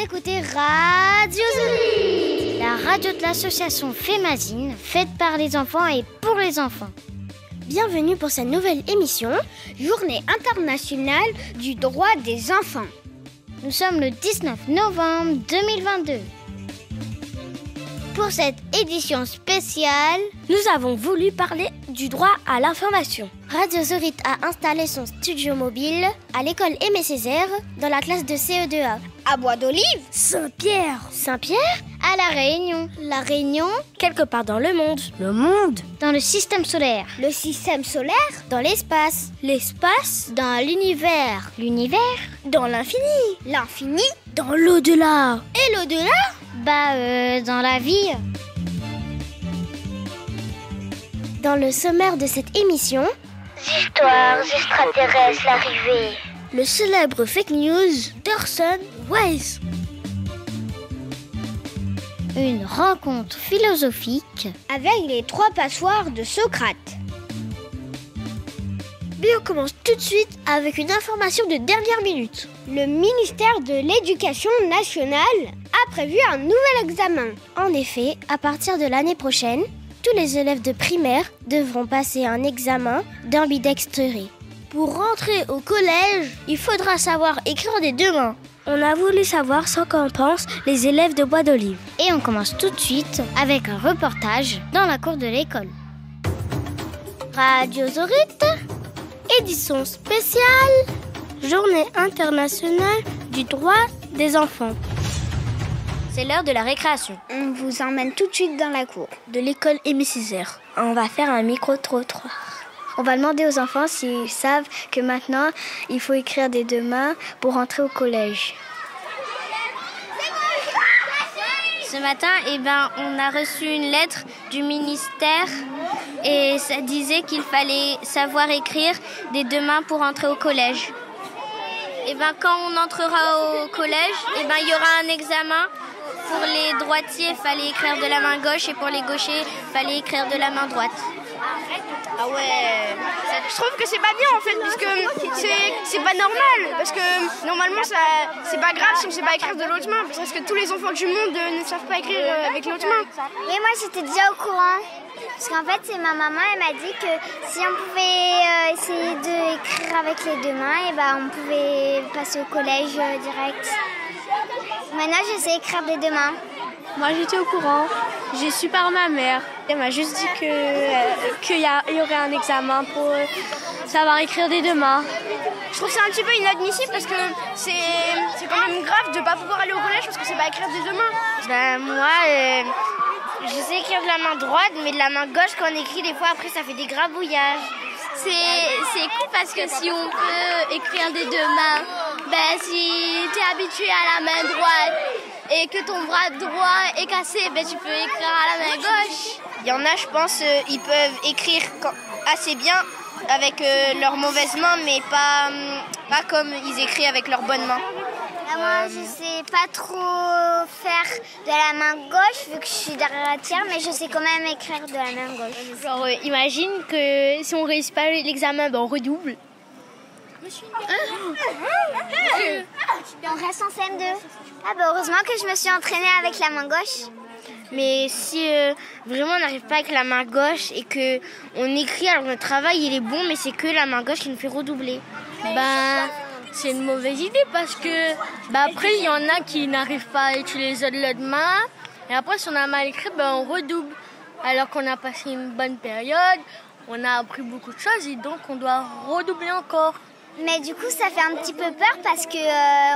écoutez Radio Zorit, la radio de l'association Fémazine, faite par les enfants et pour les enfants. Bienvenue pour cette nouvelle émission, Journée internationale du droit des enfants. Nous sommes le 19 novembre 2022. Pour cette édition spéciale, nous avons voulu parler du droit à l'information. Radio Zorit a installé son studio mobile à l'école Aimé Césaire dans la classe de CE2A. À Bois d'Olive, Saint-Pierre. Saint-Pierre, à La Réunion. La Réunion, quelque part dans le monde. Le monde, dans le système solaire. Le système solaire, dans l'espace. L'espace, dans l'univers. L'univers, dans l'infini. L'infini, dans l'au-delà. Et l'au-delà, dans la vie. Dans le sommaire de cette émission, histoires extraterrestres, l'arrivée. Le célèbre fake news d'Orson Welles. Une rencontre philosophique avec les 3 passoires de Socrate. Mais on commence tout de suite avec une information de dernière minute. Le ministère de l'Éducation nationale a prévu un nouvel examen. En effet, à partir de l'année prochaine, tous les élèves de primaire devront passer un examen d'ambidextrie. Pour rentrer au collège, il faudra savoir écrire des 2 mains. On a voulu savoir ce qu'en pensent les élèves de Bois d'Olive. Et on commence tout de suite avec un reportage dans la cour de l'école. Radio Zorit, édition spéciale, Journée internationale du droit des enfants. C'est l'heure de la récréation. On vous emmène tout de suite dans la cour de l'école Aimé Césaire. On va faire un micro-trottoir. On va demander aux enfants s'ils savent que maintenant, il faut écrire des 2 mains pour rentrer au collège. Ce matin, on a reçu une lettre du ministère et ça disait qu'il fallait savoir écrire des 2 mains pour entrer au collège. Quand on entrera au collège, il y aura un examen. Pour les droitiers, il fallait écrire de la main gauche et pour les gauchers, il fallait écrire de la main droite. Ah ouais, je trouve que c'est pas bien en fait, parce que c'est pas normal, parce que normalement c'est pas grave si on sait pas écrire de l'autre main, parce que tous les enfants du monde ne savent pas écrire avec l'autre main. Oui, moi j'étais déjà au courant, parce qu'en fait c'est ma maman, elle m'a dit que si on pouvait essayer d'écrire avec les 2 mains, on pouvait passer au collège direct. Maintenant j'essaie d'écrire des 2 mains. Moi j'étais au courant, j'ai su par ma mère. Elle m'a juste dit qu'il y aurait un examen pour savoir écrire des 2 mains. Je trouve ça un petit peu inadmissible parce que c'est quand même grave de ne pas pouvoir aller au collège parce que c'est pas écrire des 2 mains. Moi, je sais écrire de la main droite, mais de la main gauche quand on écrit des fois après ça fait des grabouillages. C'est cool parce que si on peut écrire des 2 mains, si tu es habitué à la main droite et que ton bras droit est cassé, tu peux écrire à la main gauche. Il y en a, je pense, ils peuvent écrire assez bien avec leurs mauvaises mains, mais pas comme ils écrivent avec leurs bonnes mains. Moi, je sais pas trop faire de la main gauche vu que je suis droitière, mais je sais quand même écrire de la main gauche. Genre, imagine que si on réussit pas l'examen, on redouble. On reste en CM2. Heureusement que je me suis entraînée avec la main gauche. Mais si vraiment on n'arrive pas avec la main gauche et qu'on écrit, alors le travail il est bon, mais c'est que la main gauche qui nous fait redoubler. C'est une mauvaise idée parce que après il y en a qui n'arrivent pas à utiliser l'autre main. Et après si on a mal écrit, on redouble. Alors qu'on a passé une bonne période, on a appris beaucoup de choses et donc on doit redoubler encore. Mais du coup, ça fait un petit peu peur parce que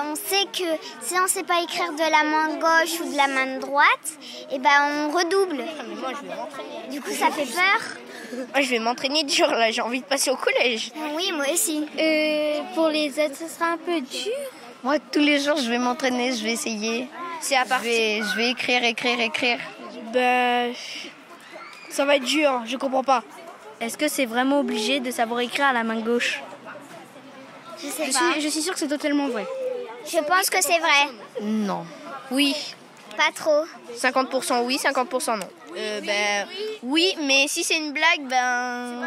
on sait que si on ne sait pas écrire de la main gauche ou de la main droite, on redouble. Mais moi, je vais m'entraîner. Du coup, ça fait peur. Moi, je vais m'entraîner dur, là. J'ai envie de passer au collège. Oui, moi aussi. Pour les autres, ce sera un peu dur. Moi, tous les jours, je vais m'entraîner, je vais essayer. C'est à partir. Je vais écrire. Ça va être dur, je comprends pas. Est-ce que c'est vraiment obligé de savoir écrire à la main gauche ? Je sais pas. Je suis sûre que c'est totalement vrai. Je pense que c'est vrai. Non. Oui. Pas trop. 50% oui, 50% non. Oui, mais si c'est une blague,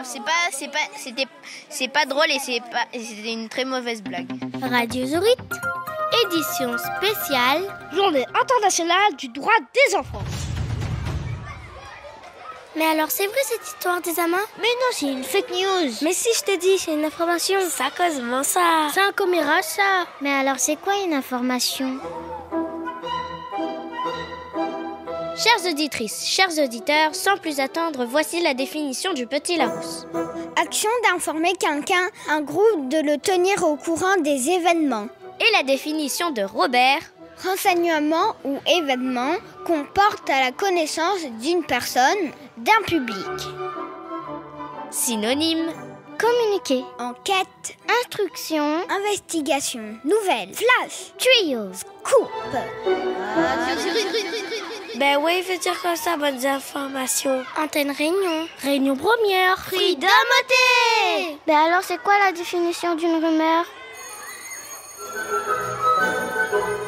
c'est pas drôle et c'était une très mauvaise blague. Radio Zorit, édition spéciale Journée internationale du droit des enfants. Mais alors, c'est vrai cette histoire des amants? Mais non, c'est une fake news. Mais si je te dis, c'est une information. Ça cause vraiment ça. C'est un commérage, ça. Mais alors, c'est quoi une information? Chères auditrices, chers auditeurs, sans plus attendre, voici la définition du petit Larousse. Action d'informer quelqu'un, un groupe de le tenir au courant des événements. Et la définition de Robert. Renseignement ou événement qu'on porte à la connaissance d'une personne, d'un public. Synonyme. Communiquer. Enquête, Instruction. investigation, nouvelle, flash, Tuyau. scoop. Ben oui, il veut dire comme ça, bonnes informations. Antenne réunion. Réunion première. Freedomoté. Mais alors, c'est quoi la définition d'une rumeur?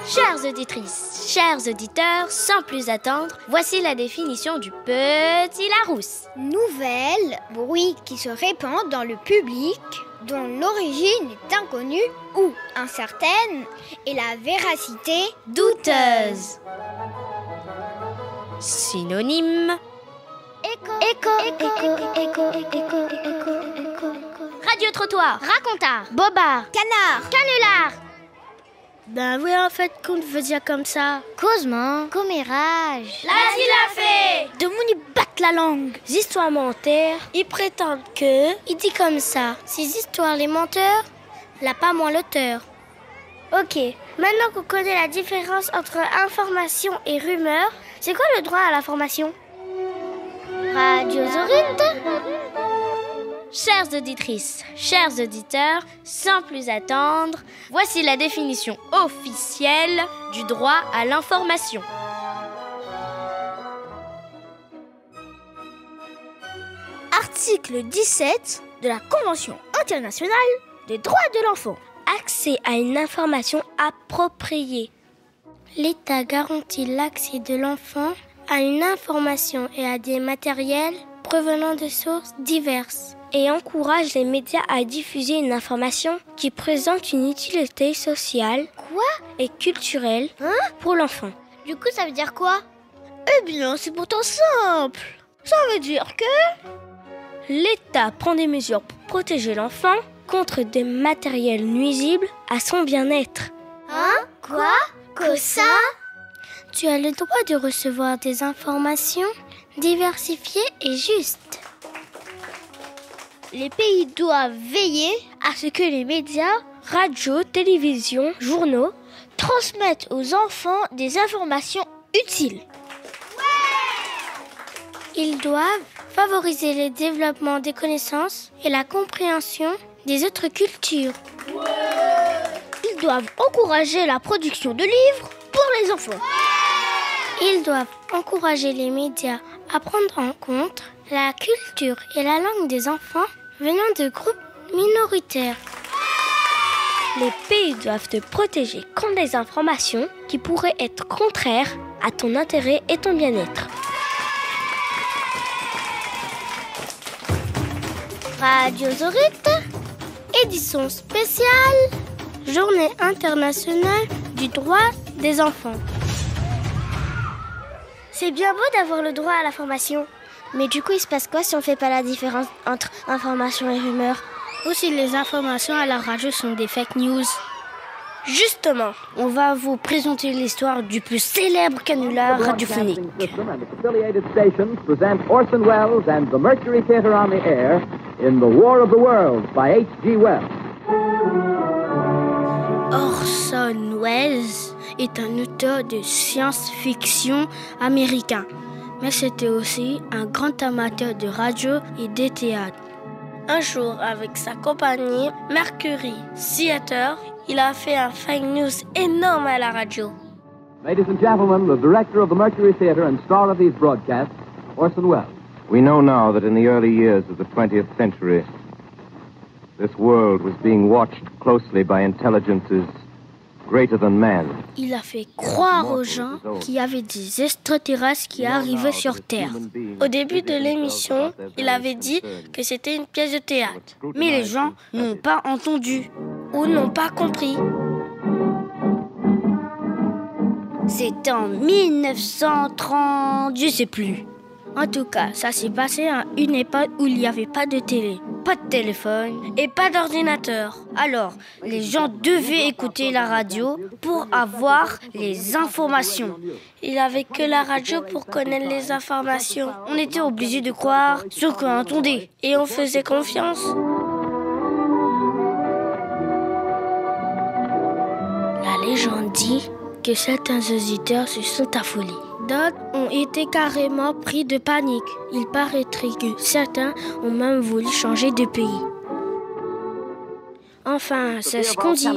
Chères auditrices, chers auditeurs, sans plus attendre, voici la définition du petit Larousse. Nouvelle, bruit qui se répand dans le public, dont l'origine est inconnue ou incertaine et la véracité Douteuse. Synonyme. Radio-trottoir. Racontard. Bobard. canard. Canular. Ben oui, en fait, qu'on veut dire comme ça. Causement. Commérage. Vas-y la fée. De mon ils battent la langue. Les histoires menteurs, ils prétendent que... Il dit comme ça. Ces histoires, les menteurs, là pas moins l'auteur. Ok, maintenant qu'on connaît la différence entre information et rumeur, c'est quoi le droit à l'information? Radiozorite. Chères auditrices, chers auditeurs, sans plus attendre, voici la définition officielle du droit à l'information. Article 17 de la Convention internationale des droits de l'enfant. Accès à une information appropriée. L'État garantit l'accès de l'enfant à une information et à des matériels provenant de sources diverses et encourage les médias à diffuser une information qui présente une utilité sociale et culturelle pour l'enfant. Du coup, ça veut dire quoi? Eh bien, c'est pourtant simple. Ça veut dire que... L'État prend des mesures pour protéger l'enfant contre des matériels nuisibles à son bien-être. Hein? Quoi? Que ça? Tu as le droit de recevoir des informations diversifiées et justes. Les pays doivent veiller à ce que les médias, Radio, télévision, journaux transmettent aux enfants des informations utiles. Ils doivent favoriser le développement des connaissances et la compréhension des autres cultures. Ils doivent encourager la production de livres pour les enfants. Ils doivent encourager les médias à prendre en compte la culture et la langue des enfants venant de groupes minoritaires. Les pays doivent te protéger contre les informations qui pourraient être contraires à ton intérêt et ton bien-être. Radiozorite, Édition spéciale, Journée internationale du droit des enfants. C'est bien beau d'avoir le droit à l'information. Mais du coup, il se passe quoi si on fait pas la différence entre information et rumeur? Ou si les informations à la radio sont des fake news. Justement, on va vous présenter l'histoire du plus célèbre canular radiophonique. Affiliated stations present Orson Welles and the Mercury Theatre on the air in The War of the Worlds by H.G. Wells. Orson Welles est un auteur de science-fiction américain, mais c'était aussi un grand amateur de radio et de théâtre. Un jour, avec sa compagnie Mercury Theatre, il a fait un fake news énorme à la radio. Ladies and gentlemen, the director of the Mercury Theatre and star of these broadcasts, Orson Welles. We know now that in the early years of the 20th century, this world was being watched closely by intelligences greater than man. Il a fait croire aux gens qu'il y avait des extraterrestres qui arrivaient sur Terre. Au début de l'émission, il avait dit que c'était une pièce de théâtre. Mais les gens n'ont pas entendu ou n'ont pas compris. C'était en 1930, je sais plus. En tout cas, ça s'est passé à une époque où il n'y avait pas de télé, pas de téléphone et pas d'ordinateur. Alors, les gens devaient écouter la radio pour avoir les informations. Il n'avait que la radio pour connaître les informations. On était obligés de croire ce qu'on entendait et on faisait confiance. La légende dit que certains auditeurs se sont affolés. D'autres ont été carrément pris de panique. Il paraîtrait que certains ont même voulu changer de pays. Enfin, c'est ce qu'on dit.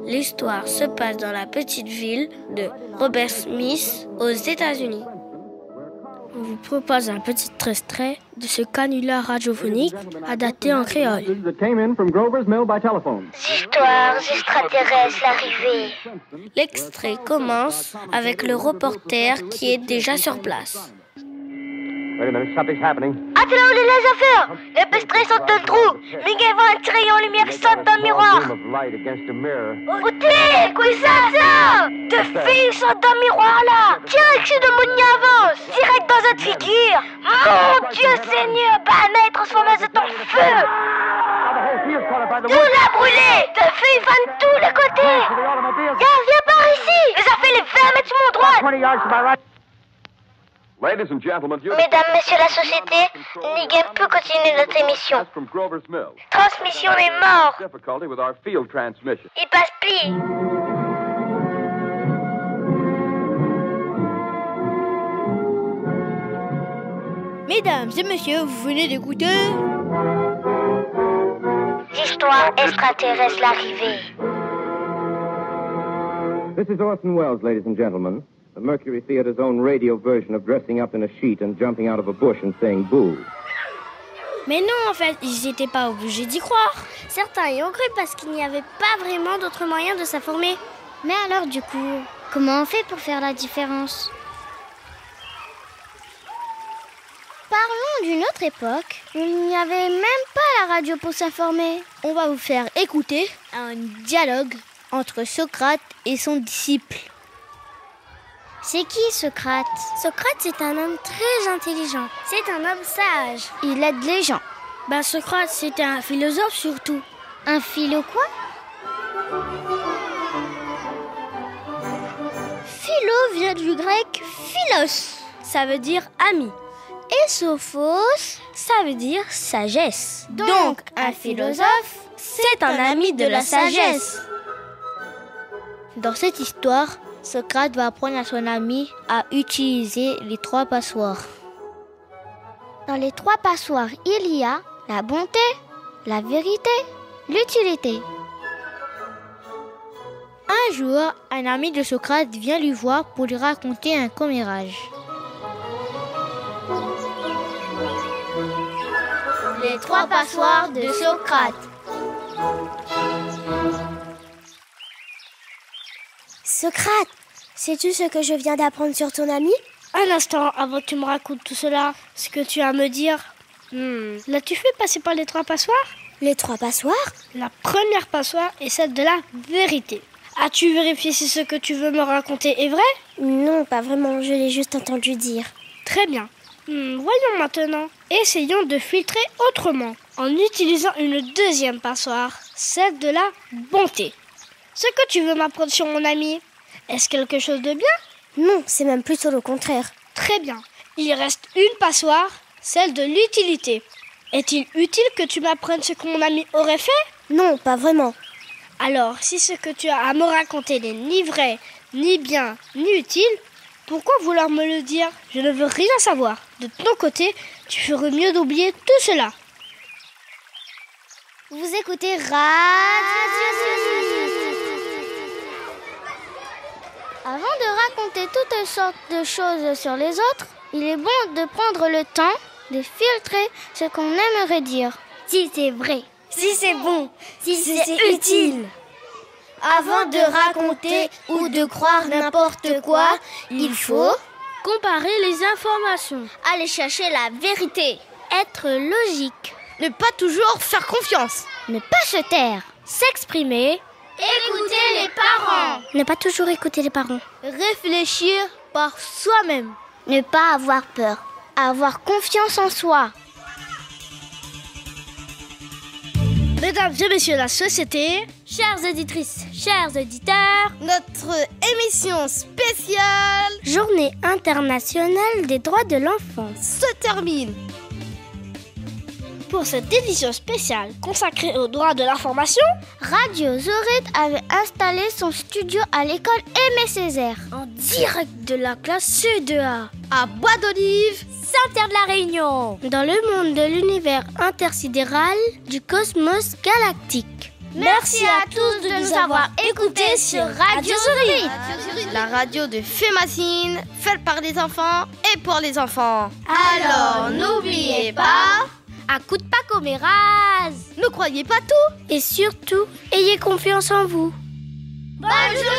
L'histoire se passe dans la petite ville de Robert Smith aux États-Unis. On vous propose un petit extrait de ce canular radiophonique adapté en créole. Histoires extraterrestres, l'arrivée. L'extrait commence avec le reporter qui est déjà sur place. Wait a minute, something's happening. Attends, les affaires! Les pestrés sont dans le trou. Miguel va un crayon lumière saute dans le miroir. Outé, quoi ça? Deux filles sautent dans le miroir là. Tiens, excès de mon avance. Direct dans cette figure. Mon Dieu Seigneur, Banner transformé en feu. Tout l'a brûlé. Deux filles vont de tous les côtés. Viens par ici. Les affaires, les 20 mètres sur mon droit. Mesdames, messieurs la société, Nigel peut continuer notre émission. Transmission est mort. Il passe pli. Mesdames et messieurs, vous venez d'écouter Histoire extraterrestre, l'arrivée. This is Orson Welles, ladies and gentlemen. The Mercury Theater's own radio version of dressing up in a sheet and jumping out of a bush and saying boo. Mais non, en fait, ils n'étaient pas obligés d'y croire. Certains y ont cru parce qu'il n'y avait pas vraiment d'autres moyens de s'informer. Mais alors, du coup, comment on fait pour faire la différence? Parlons d'une autre époque où il n'y avait même pas la radio pour s'informer. On va vous faire écouter un dialogue entre Socrate et son disciple. C'est qui Socrate? Socrate, c'est un homme très intelligent. C'est un homme sage. Il aide les gens. Socrate, c'était un philosophe surtout. Un philo quoi? Philo vient du grec philos. Ça veut dire ami. Et sophos, ça veut dire sagesse. Donc, un philosophe, c'est un ami de la sagesse. Dans cette histoire, Socrate va apprendre à son ami à utiliser les 3 passoires. Dans les 3 passoires, il y a la bonté, la vérité, l'utilité. Un jour, un ami de Socrate vient lui voir pour lui raconter un commérage. Les 3 passoires de Socrate. Socrate, sais-tu ce que je viens d'apprendre sur ton ami? Un instant, avant que tu me racontes tout cela, ce que tu as à me dire. L'as-tu fait passer par les 3 passoires? Les 3 passoires? La première passoire est celle de la vérité. As-tu vérifié si ce que tu veux me raconter est vrai? Non, pas vraiment, je l'ai juste entendu dire. Très bien. Voyons maintenant. Essayons de filtrer autrement, en utilisant une deuxième passoire, celle de la bonté. Ce que tu veux m'apprendre sur mon ami, est-ce quelque chose de bien? Non, c'est même plutôt le contraire. Très bien. Il reste une passoire, celle de l'utilité. Est-il utile que tu m'apprennes ce que mon ami aurait fait? Non, pas vraiment. Alors, si ce que tu as à me raconter n'est ni vrai, ni bien, ni utile, pourquoi vouloir me le dire? Je ne veux rien savoir. De ton côté, tu ferais mieux d'oublier tout cela. Vous écoutez Avant de raconter toutes sortes de choses sur les autres, il est bon de prendre le temps de filtrer ce qu'on aimerait dire. Si c'est vrai, si c'est bon, si c'est utile. Avant de raconter ou de croire n'importe quoi, il faut comparer les informations, aller chercher la vérité, être logique, ne pas toujours faire confiance, ne pas se taire, s'exprimer, écouter les parents, ne pas toujours écouter les parents, réfléchir par soi-même, ne pas avoir peur, avoir confiance en soi. Mesdames et messieurs de la société, chères auditrices, chers auditeurs, notre émission spéciale Journée internationale des droits de l'enfant se termine. Pour cette édition spéciale consacrée aux droits de l'information, Radio Zorite avait installé son studio à l'école Aimé Césaire, en direct de la classe CE2A à Bois d'Olive, Saint-Pierre de la Réunion, dans le monde de l'univers intersidéral du cosmos galactique. Merci à tous de nous avoir écoutés sur Radio Zorite, la radio de Fémacine, faite par les enfants et pour les enfants. Alors n'oubliez pas, à coup de Pacoméraz, ne croyez pas tout et surtout, ayez confiance en vous. Bonne journée.